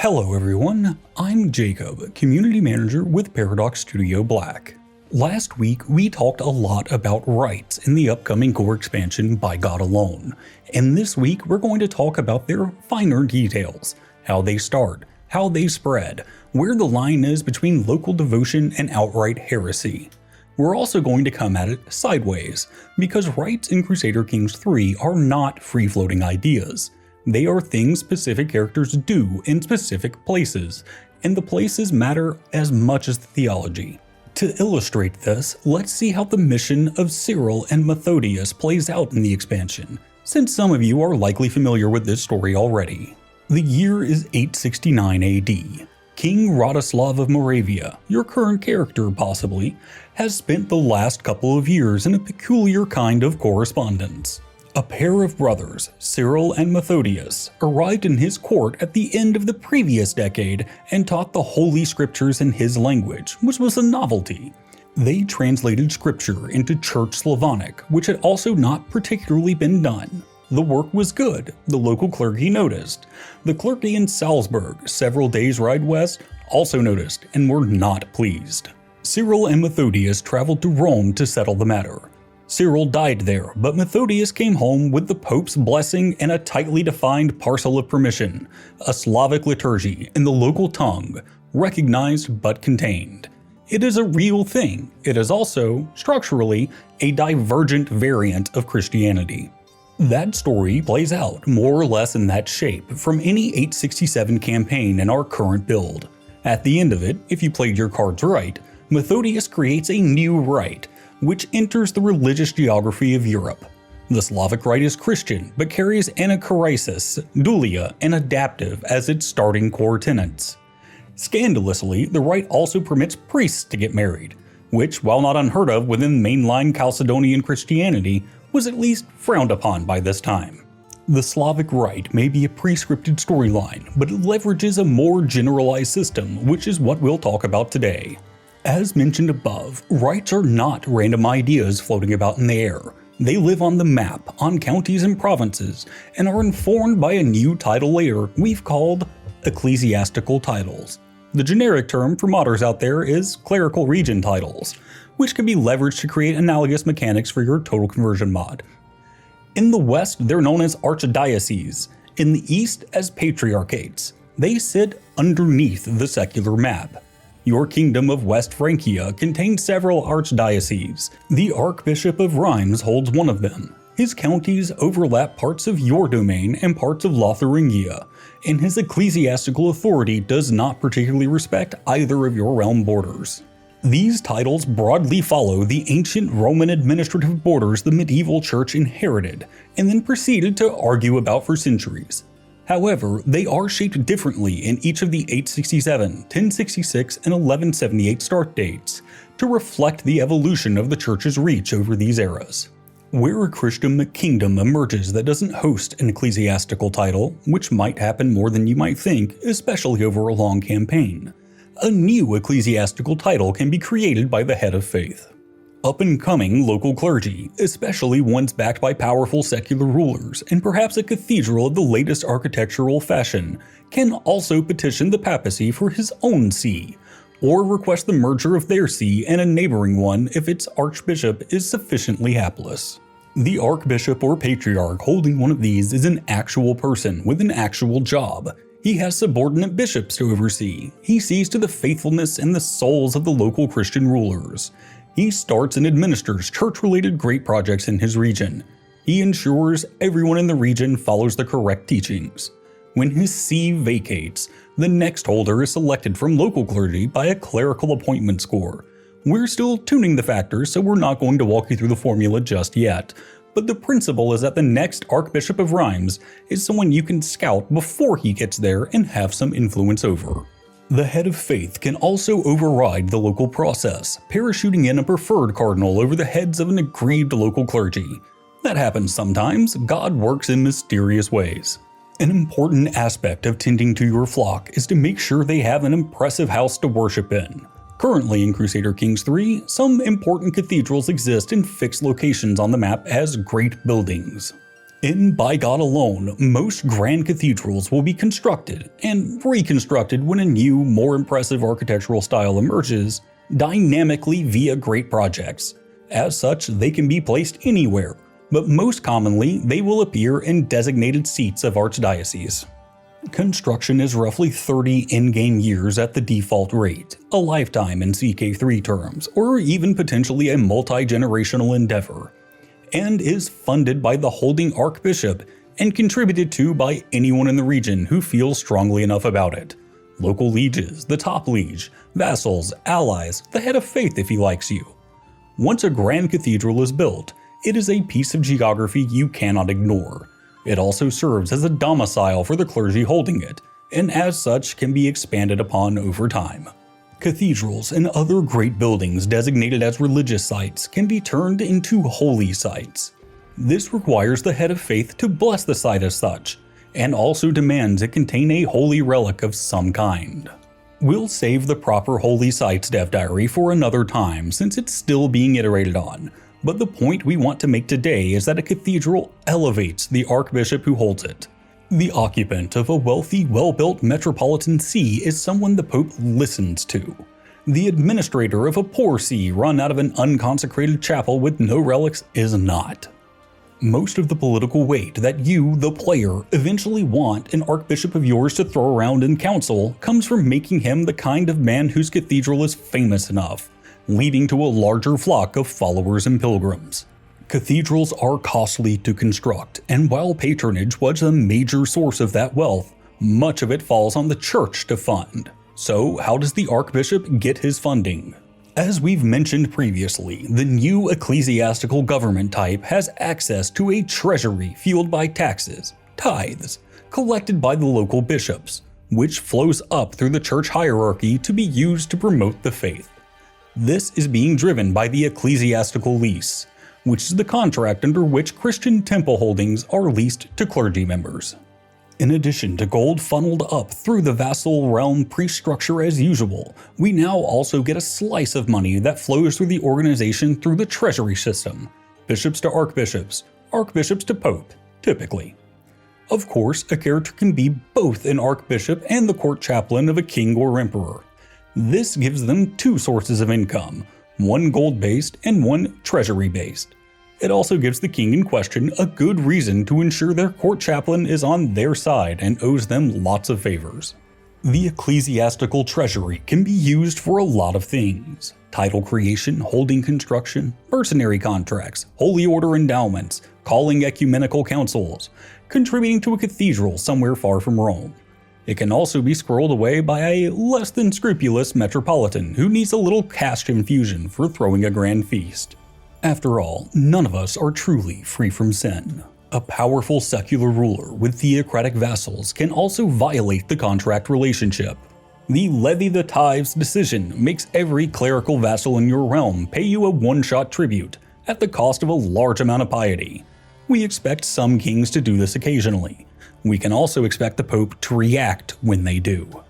Hello everyone, I'm Jacob, Community Manager with Paradox Studio Black. Last week we talked a lot about rites in the upcoming core expansion By God Alone, and this week we're going to talk about their finer details, how they start, how they spread, where the line is between local devotion and outright heresy. We're also going to come at it sideways, because rites in Crusader Kings 3 are not free-floating ideas. They are things specific characters do in specific places, and the places matter as much as the theology. To illustrate this, let's see how the mission of Cyril and Methodius plays out in the expansion, since some of you are likely familiar with this story already. The year is 869 AD. King Radoslav of Moravia, your current character possibly, has spent the last couple of years in a peculiar kind of correspondence. A pair of brothers, Cyril and Methodius, arrived in his court at the end of the previous decade and taught the Holy Scriptures in his language, which was a novelty. They translated scripture into Church Slavonic, which had also not particularly been done. The work was good, the local clergy noticed. The clergy in Salzburg, several days' ride west, also noticed and were not pleased. Cyril and Methodius traveled to Rome to settle the matter. Cyril died there, but Methodius came home with the Pope's blessing and a tightly defined parcel of permission, a Slavic liturgy in the local tongue, recognized but contained. It is a real thing. It is also, structurally, a divergent variant of Christianity. That story plays out more or less in that shape from any 867 campaign in our current build. At the end of it, if you played your cards right, Methodius creates a new rite, which enters the religious geography of Europe. The Slavic rite is Christian, but carries anachoresis, dulia, and adaptive as its starting core tenets. Scandalously, the rite also permits priests to get married, which, while not unheard of within mainline Chalcedonian Christianity, was at least frowned upon by this time. The Slavic rite may be a pre-scripted storyline, but it leverages a more generalized system, which is what we'll talk about today. As mentioned above, rites are not random ideas floating about in the air. They live on the map, on counties and provinces, and are informed by a new title layer we've called Ecclesiastical titles. The generic term for modders out there is clerical region titles, which can be leveraged to create analogous mechanics for your total conversion mod. In the West, they're known as archdioceses, in the East as patriarchates. They sit underneath the secular map. Your kingdom of West Francia contains several archdioceses. The Archbishop of Rheims holds one of them. His counties overlap parts of your domain and parts of Lotharingia, and his ecclesiastical authority does not particularly respect either of your realm borders. These titles broadly follow the ancient Roman administrative borders the medieval church inherited, and then proceeded to argue about for centuries. However, they are shaped differently in each of the 867, 1066, and 1178 start dates, to reflect the evolution of the church's reach over these eras. Where a Christian kingdom emerges that doesn't host an ecclesiastical title, which might happen more than you might think, especially over a long campaign, a new ecclesiastical title can be created by the head of faith. Up-and-coming local clergy, especially ones backed by powerful secular rulers and perhaps a cathedral of the latest architectural fashion, can also petition the papacy for his own see, or request the merger of their see and a neighboring one if its archbishop is sufficiently hapless. The archbishop or patriarch holding one of these is an actual person with an actual job. He has subordinate bishops to oversee. He sees to the faithfulness and the souls of the local Christian rulers. He starts and administers church-related great projects in his region. He ensures everyone in the region follows the correct teachings. When his see vacates, the next holder is selected from local clergy by a clerical appointment score. We're still tuning the factors, so we're not going to walk you through the formula just yet, but the principle is that the next Archbishop of Rheims is someone you can scout before he gets there and have some influence over. The head of faith can also override the local process, parachuting in a preferred cardinal over the heads of an aggrieved local clergy. That happens sometimes. God works in mysterious ways. An important aspect of tending to your flock is to make sure they have an impressive house to worship in. Currently in Crusader Kings 3, some important cathedrals exist in fixed locations on the map as great buildings. In By God Alone, most grand cathedrals will be constructed and reconstructed when a new, more impressive architectural style emerges, dynamically via great projects. As such, they can be placed anywhere, but most commonly they will appear in designated seats of archdioceses. Construction is roughly 30 in-game years at the default rate, a lifetime in CK3 terms, or even potentially a multi-generational endeavor, and is funded by the holding archbishop and contributed to by anyone in the region who feels strongly enough about it. Local lieges, the top liege, vassals, allies, the head of faith if he likes you. Once a grand cathedral is built, it is a piece of geography you cannot ignore. It also serves as a domicile for the clergy holding it, and as such can be expanded upon over time. Cathedrals and other great buildings designated as religious sites can be turned into holy sites. This requires the head of faith to bless the site as such, and also demands it contain a holy relic of some kind. We'll save the proper holy sites dev diary for another time since it's still being iterated on, but the point we want to make today is that a cathedral elevates the archbishop who holds it. The occupant of a wealthy, well-built metropolitan see is someone the Pope listens to. The administrator of a poor see run out of an unconsecrated chapel with no relics is not. Most of the political weight that you, the player, eventually want an archbishop of yours to throw around in council comes from making him the kind of man whose cathedral is famous enough, leading to a larger flock of followers and pilgrims. Cathedrals are costly to construct, and while patronage was a major source of that wealth, much of it falls on the church to fund. So how does the archbishop get his funding? As we've mentioned previously, the new ecclesiastical government type has access to a treasury fueled by taxes, tithes, collected by the local bishops, which flows up through the church hierarchy to be used to promote the faith. This is being driven by the ecclesiastical lease, which is the contract under which Christian temple holdings are leased to clergy members. In addition to gold funneled up through the vassal realm priest structure as usual, we now also get a slice of money that flows through the organization through the treasury system. Bishops to archbishops, archbishops to pope, typically. Of course, a character can be both an archbishop and the court chaplain of a king or emperor. This gives them two sources of income, one gold-based and one treasury-based. It also gives the king in question a good reason to ensure their court chaplain is on their side and owes them lots of favors. The ecclesiastical treasury can be used for a lot of things: title creation, holding construction, mercenary contracts, holy order endowments, calling ecumenical councils, contributing to a cathedral somewhere far from Rome. It can also be squirreled away by a less than scrupulous metropolitan who needs a little cash infusion for throwing a grand feast. After all, none of us are truly free from sin. A powerful secular ruler with theocratic vassals can also violate the contract relationship. The levy the tithes decision makes every clerical vassal in your realm pay you a one-shot tribute at the cost of a large amount of piety. We expect some kings to do this occasionally. We can also expect the Pope to react when they do.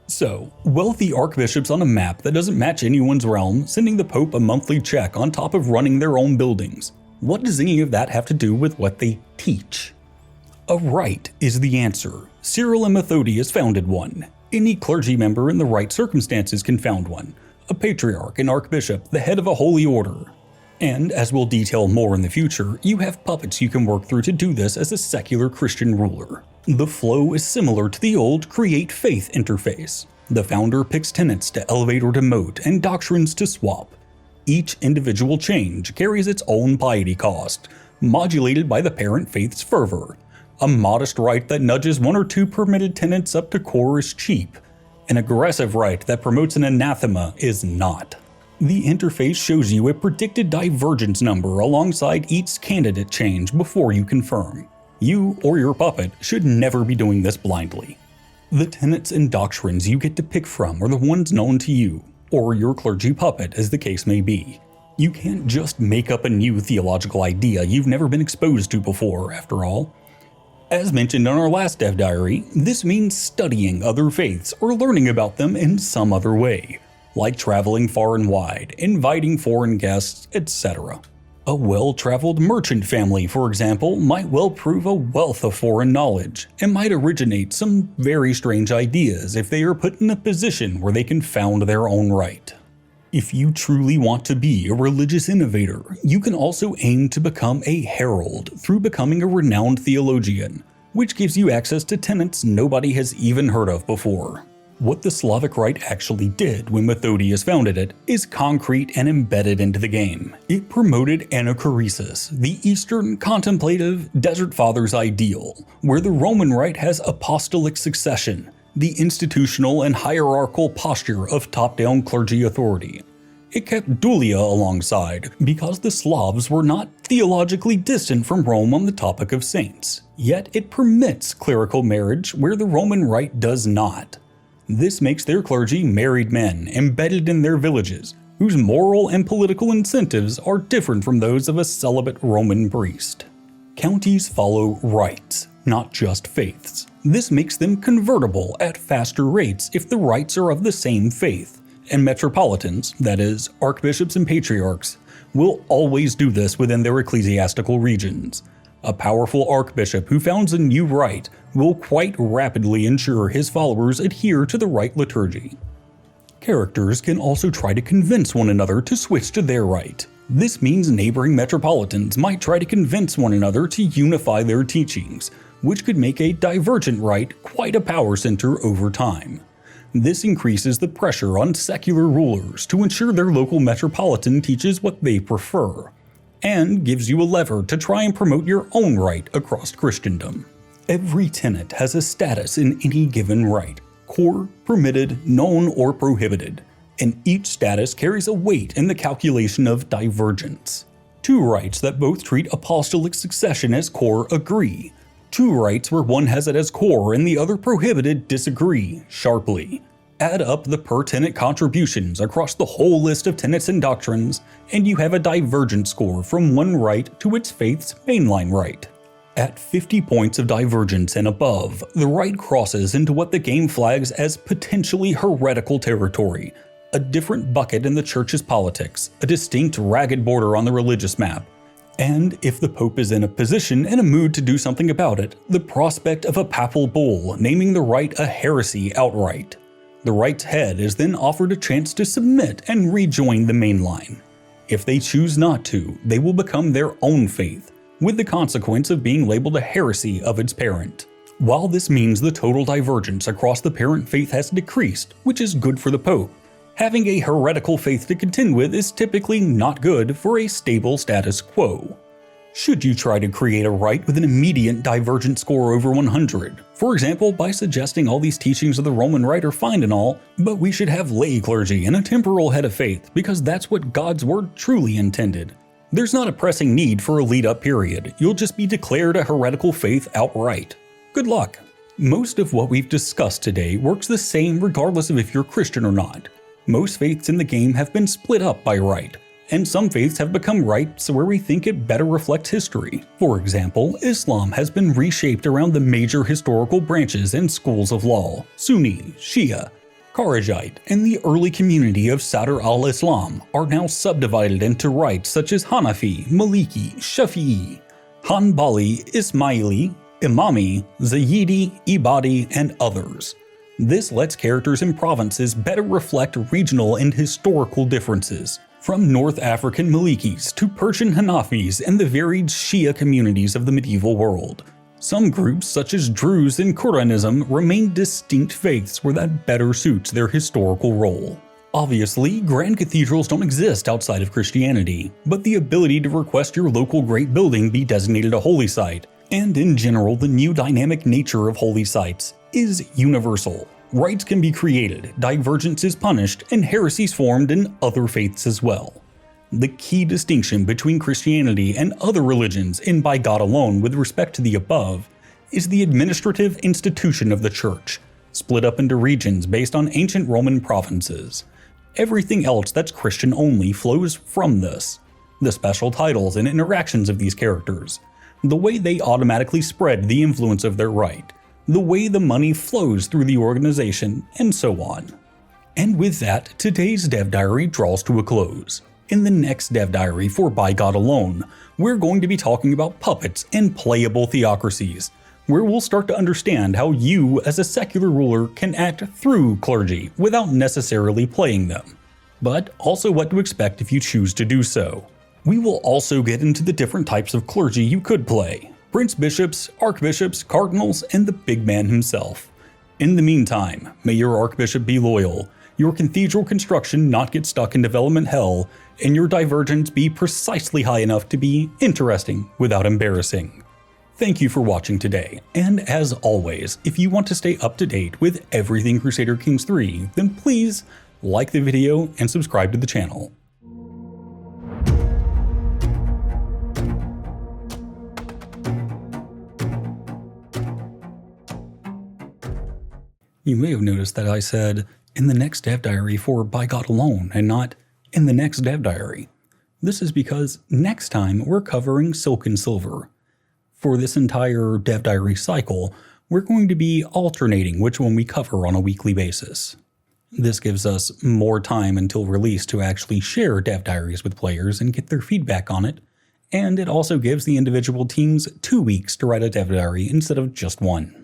So, wealthy archbishops on a map that doesn't match anyone's realm sending the Pope a monthly check on top of running their own buildings. What does any of that have to do with what they teach? A rite is the answer. Cyril and Methodius founded one. Any clergy member in the right circumstances can found one. A patriarch, an archbishop, the head of a holy order. And, as we'll detail more in the future, you have puppets you can work through to do this as a secular Christian ruler. The flow is similar to the old Create Faith interface. The founder picks tenets to elevate or demote and doctrines to swap. Each individual change carries its own piety cost, modulated by the parent faith's fervor. A modest rite that nudges one or two permitted tenets up to core is cheap. An aggressive rite that promotes an anathema is not. The interface shows you a predicted divergence number alongside each candidate change before you confirm. You or your puppet should never be doing this blindly. The tenets and doctrines you get to pick from are the ones known to you, or your clergy puppet as the case may be. You can't just make up a new theological idea you've never been exposed to before, after all. As mentioned in our last dev diary, this means studying other faiths or learning about them in some other way, like traveling far and wide, inviting foreign guests, etc. A well-traveled merchant family, for example, might well prove a wealth of foreign knowledge, and might originate some very strange ideas if they are put in a position where they can found their own right. If you truly want to be a religious innovator, you can also aim to become a herald through becoming a renowned theologian, which gives you access to tenets nobody has even heard of before. What the Slavic Rite actually did when Methodius founded it is concrete and embedded into the game. It promoted anachoresis, the Eastern contemplative Desert Fathers ideal, where the Roman Rite has apostolic succession, the institutional and hierarchical posture of top-down clergy authority. It kept dulia alongside because the Slavs were not theologically distant from Rome on the topic of saints, yet it permits clerical marriage where the Roman Rite does not. This makes their clergy married men embedded in their villages, whose moral and political incentives are different from those of a celibate Roman priest. Counties follow rites, not just faiths. This makes them convertible at faster rates if the rites are of the same faith, and metropolitans, that is, archbishops and patriarchs, will always do this within their ecclesiastical regions. A powerful archbishop who founds a new rite will quite rapidly ensure his followers adhere to the rite liturgy. Characters can also try to convince one another to switch to their rite. This means neighboring metropolitans might try to convince one another to unify their teachings, which could make a divergent rite quite a power center over time. This increases the pressure on secular rulers to ensure their local metropolitan teaches what they prefer, and gives you a lever to try and promote your own rite across Christendom. Every tenet has a status in any given rite: core, permitted, known, or prohibited, and each status carries a weight in the calculation of divergence. Two rites that both treat apostolic succession as core agree. Two rites where one has it as core and the other prohibited disagree sharply. Add up the per-tenet contributions across the whole list of tenets and doctrines, and you have a divergent score from one rite to its faith's mainline rite. At 50 points of divergence and above, the rite crosses into what the game flags as potentially heretical territory, a different bucket in the church's politics, a distinct ragged border on the religious map. And if the Pope is in a position and a mood to do something about it, the prospect of a papal bull naming the rite a heresy outright. The rite's head is then offered a chance to submit and rejoin the main line. If they choose not to, they will become their own faith, with the consequence of being labeled a heresy of its parent. While this means the total divergence across the parent faith has decreased, which is good for the Pope, having a heretical faith to contend with is typically not good for a stable status quo. Should you try to create a rite with an immediate divergent score over 100, for example by suggesting all these teachings of the Roman Rite are fine and all, but we should have lay clergy and a temporal head of faith because that's what God's word truly intended. There's not a pressing need for a lead-up period, you'll just be declared a heretical faith outright. Good luck! Most of what we've discussed today works the same regardless of if you're Christian or not. Most faiths in the game have been split up by rite, and some faiths have become rites where we think it better reflects history. For example, Islam has been reshaped around the major historical branches and schools of law: Sunni, Shia, Kharijite, and the early community of Sadr al-Islam are now subdivided into rites such as Hanafi, Maliki, Shafi'i, Hanbali, Ismaili, Imami, Zayyidi, Ibadi, and others. This lets characters in provinces better reflect regional and historical differences, from North African Malikis to Persian Hanafis and the varied Shia communities of the medieval world. Some groups, such as Druze and Quranism, remain distinct faiths where that better suits their historical role. Obviously, grand cathedrals don't exist outside of Christianity, but the ability to request your local great building be designated a holy site, and in general the new dynamic nature of holy sites, is universal. Rites can be created, divergence is punished, and heresies formed in other faiths as well. The key distinction between Christianity and other religions, and by God alone with respect to the above, is the administrative institution of the Church, split up into regions based on ancient Roman provinces. Everything else that's Christian only flows from this. The special titles and interactions of these characters, the way they automatically spread the influence of their rite, the way the money flows through the organization, and so on. And with that, today's Dev Diary draws to a close. In the next Dev Diary for By God Alone, we're going to be talking about puppets and playable theocracies, where we'll start to understand how you as a secular ruler can act through clergy without necessarily playing them, but also what to expect if you choose to do so. We will also get into the different types of clergy you could play: prince bishops, archbishops, cardinals, and the big man himself. In the meantime, may your archbishop be loyal, your cathedral construction not get stuck in development hell, and your divergence be precisely high enough to be interesting without embarrassing. Thank you for watching today, and as always, if you want to stay up to date with everything Crusader Kings 3, then please like the video and subscribe to the channel. You may have noticed that I said, in the next Dev Diary for By God Alone, and not in the next Dev Diary. This is because next time we're covering Silk and Silver. For this entire Dev Diary cycle, we're going to be alternating which one we cover on a weekly basis. This gives us more time until release to actually share Dev Diaries with players and get their feedback on it, and it also gives the individual teams 2 weeks to write a Dev Diary instead of just 1.